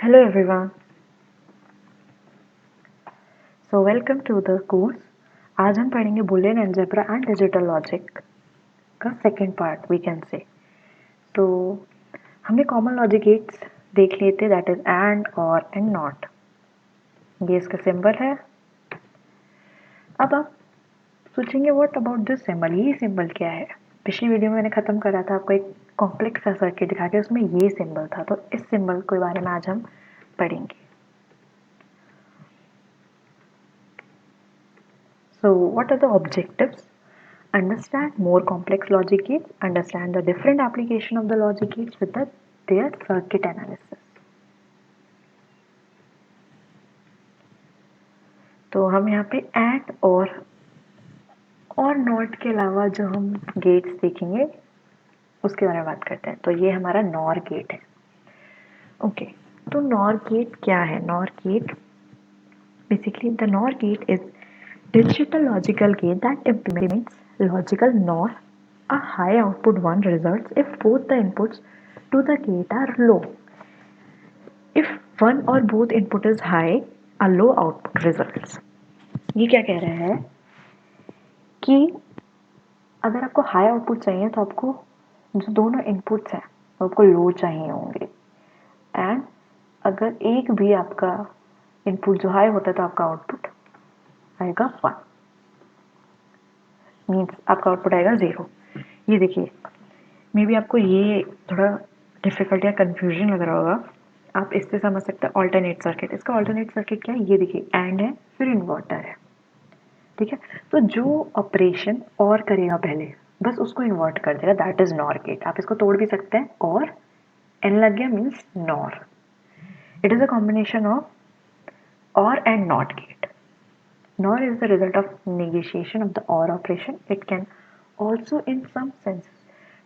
Hello everyone. So welcome to the course. आज हम पढ़ेंगे Boolean algebra and digital logic का second part we can say. तो हमने कॉमन लॉजिक गेट्स देख लिए थे, that is and or and not. ये इसका सिंबल है. अब आप सोचेंगे व्हाट अबाउट दिस सिंबल, ये सिंबल क्या है. पिछली वीडियो में मैंने खत्म करा था आपको एक कॉम्प्लेक्स सा सर्किट दिखा के, उसमें ये सिंबल था. तो इस सिंबल के बारे में आज हम पढ़ेंगे. So what are the objectives? Understand more complex logic gates, understand the different application of the logic gates with their circuit analysis. तो हम यहाँ पे एंड और नॉट के अलावा जो हम गेट्स देखेंगे उसके बारे में बात करते हैं. तो ये हमारा नॉर गेट है. ओके, तो नॉर गेट क्या है? NOR gate basically the NOR gate is digital logical gate that implements logical NOR. A high output 1 results if both the inputs to the gate are low. If one or both input is high, a low output results. ये क्या कह रहा है कि अगर आपको high output चाहिए तो आपको जो दोनों इनपुट्स हैं वो आपको लो चाहिए होंगे. एंड अगर एक भी आपका इनपुट जो हाई होता है तो आपका आउटपुट आएगा 1, मीन्स आपका आउटपुट आएगा 0. ये देखिए, मे बी आपको ये थोड़ा डिफिकल्ट या कन्फ्यूजन लग रहा होगा. आप इससे समझ सकते हैं ऑल्टरनेट सर्किट. इसका ऑल्टरनेट सर्किट क्या है? ये देखिए, एंड है फिर इन्वर्टर है. ठीक है, तो जो ऑपरेशन और करेगा पहले बस उसको इन्वर्ट कर देगा, दैट इज नॉर गेट. आप इसको तोड़ भी सकते हैं. और एन लग गया means NOR. It is a combination of OR and NOT gate. NOR is the result of negation of the OR operation. It can also in some sense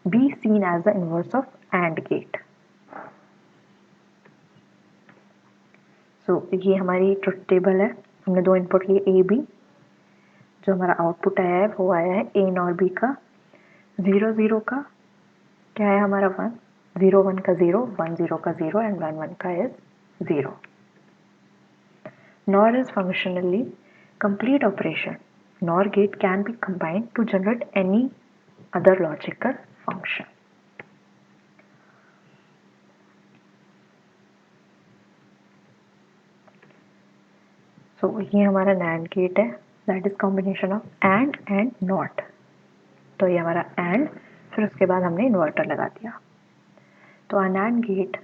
be seen as the inverse of AND gate. So ये हमारी truth table है. हमने दो input लिए A B. जो हमारा output आया है वो आया है A और B का. 0 0 का क्या है हमारा 1, 0 1 का 0, 1 0 का 0 एंड 1 1 का is 0. NOR is functionally complete operation. NOR gate can be combined to generate any other logical function. So ये हमारा NAND gate है, that is combination of AND and NOT. तो ये हमारा AND, फिर उसके बाद हमने इन्वर्टर लगा दिया. तो a NAND gate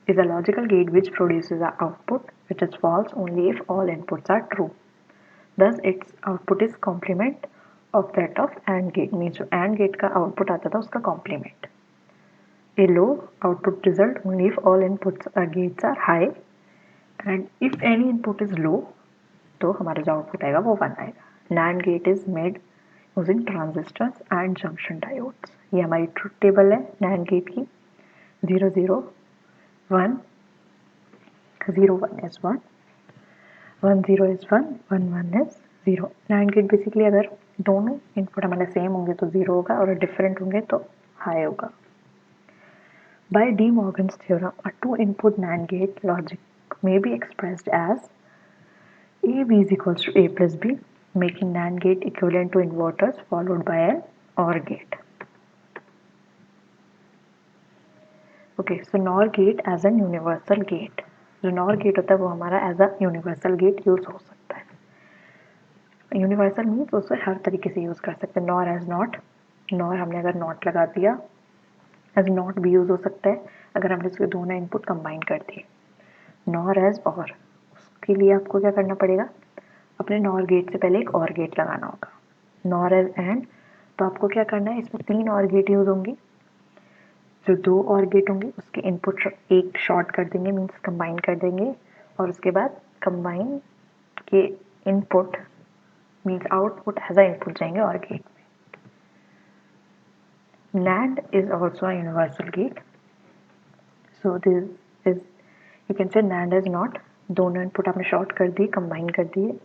is a logical gate which produces an output which is false only if all inputs are true. Thus its output is complement of that of AND gate. Means जो AND gate का output आता था उसका complement. A low output result only if all inputs gates are high and if any input is low तो हमारा जो output आएगा वो 1 आएगा. NAND gate is made using transistors and junction diodes. ये हमारी ट्रुथ टेबल है NAND गेट की. 0 0 1 0 1 is 1, 1 0 is 1, 1 1 is 0. NAND gate basically अगर दोनों इनपुट हमारे सेम होंगे तो 0 होगा और डिफरेंट होंगे तो हाई होगा. By De Morgan's theorem, a two-input NAND gate logic may be expressed as AB is equals to A plus B, making NAND gate equivalent to inverters followed by an OR gate. Okay, so NOR gate as an universal gate. जो NOR gate होता है वो हमारा as a universal gate use हो सकता है. Universal means उसको हर तरीके से यूज कर सकते हैं. नॉर एज नॉट, नॉर हमने अगर नॉट लगा दिया एज नॉट भी यूज हो सकता है अगर हमने उसके दोनों इनपुट कंबाइन कर दिए. नॉर एज और, उसके लिए आपको क्या करना पड़ेगा, अपने नॉर गेट से पहले एक और गेट लगाना होगा. नॉर एज एंड, तो आपको क्या करना है, इसमें 3 और गेट यूज होंगे. जो 2 और गेट होंगे उसके इनपुट एक शॉर्ट कर देंगे, मीन्स कंबाइन कर देंगे. और उसके बाद कंबाइन के input means output as a input जाएंगे और गेट में. NAND is also a universal gate. So this is, you can say NAND is not. दोनों इनपुट आपने शॉर्ट कर दिए, कंबाइन कर दिए.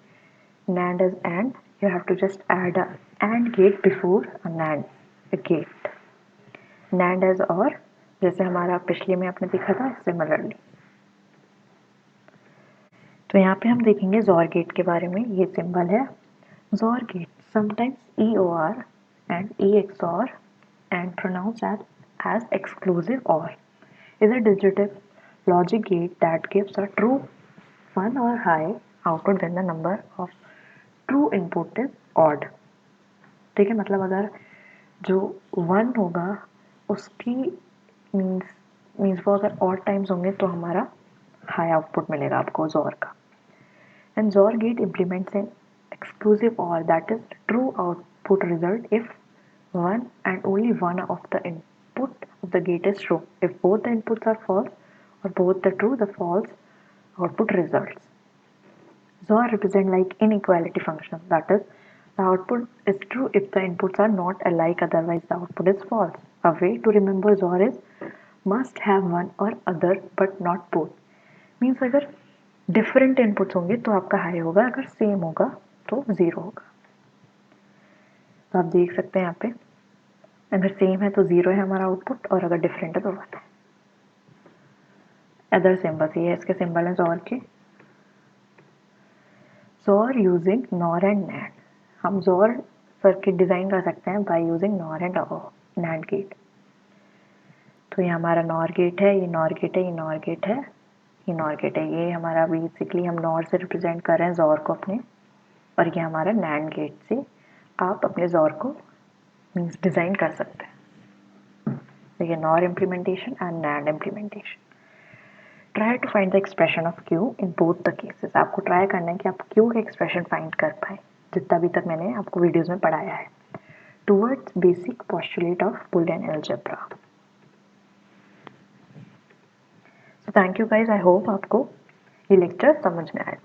NAND is AND. You have to just add a AND gate before a NAND gate. NAND is OR, जैसे हमारा पिछले में आपने देखा था सिमिलरली. तो यहाँ पे हम देखेंगे जोर गेट के बारे में। ये सिंबल है XOR gate, sometimes EOR and EXOR and pronounced as exclusive OR is a digital logic gate that gives a true one or high output when the number of true input is odd। ठीक है, मतलब अगर जो 1 होगा उसकी means वो अगर odd times होंगे तो हमारा हाई आउटपुट मिलेगा आपको जोर का। And XOR gate implements an exclusive OR, that is true output result if one and only one of the input of the gate is true. If both the inputs are false or both the true, the false output results. ZOR represent like inequality function, that is the output is true if the inputs are not alike, otherwise the output is false. A way to remember ZOR is must have one or other but not both. Means अगर different inputs होंगे तो आपका high होगा, अगर same होगा तो zero होगा। तो आप देख सकते हैं यहाँ पे अगर सेम है तो ज़ीरो है हमारा आउटपुट और अगर डिफरेंट है तो 1 है। अदर सिंबल्स, ये इसके सिंबल हैं जोर के। जोर यूजिंग नॉर एंड नैंड, हम जोर सर्किट डिज़ाइन कर सकते हैं by using NOR and NAND gate. तो ये हमारा नॉर गेट है, ये नॉर गेट है, ये नॉर गेट है, ये नॉर गेट है। ये हमारा बेसिकली हम नॉर से रिप्रेजेंट कर रहे हैं जोर को अपने, और ये हमारा नैंड गेट से आप अपने जोर को मीन्स डिज़ाइन कर सकते हैं। देखिए NOR implementation and NAND implementation. Try to find the expression of Q in both the cases. आपको ट्राई करना है कि आप क्यू का एक्सप्रेशन फाइंड कर पाए, जितना अभी तक मैंने आपको वीडियोज़ में पढ़ाया है, towards basic postulate of Boolean algebra. So thank you guys, I hope आपको ये लेक्चर समझ में आया।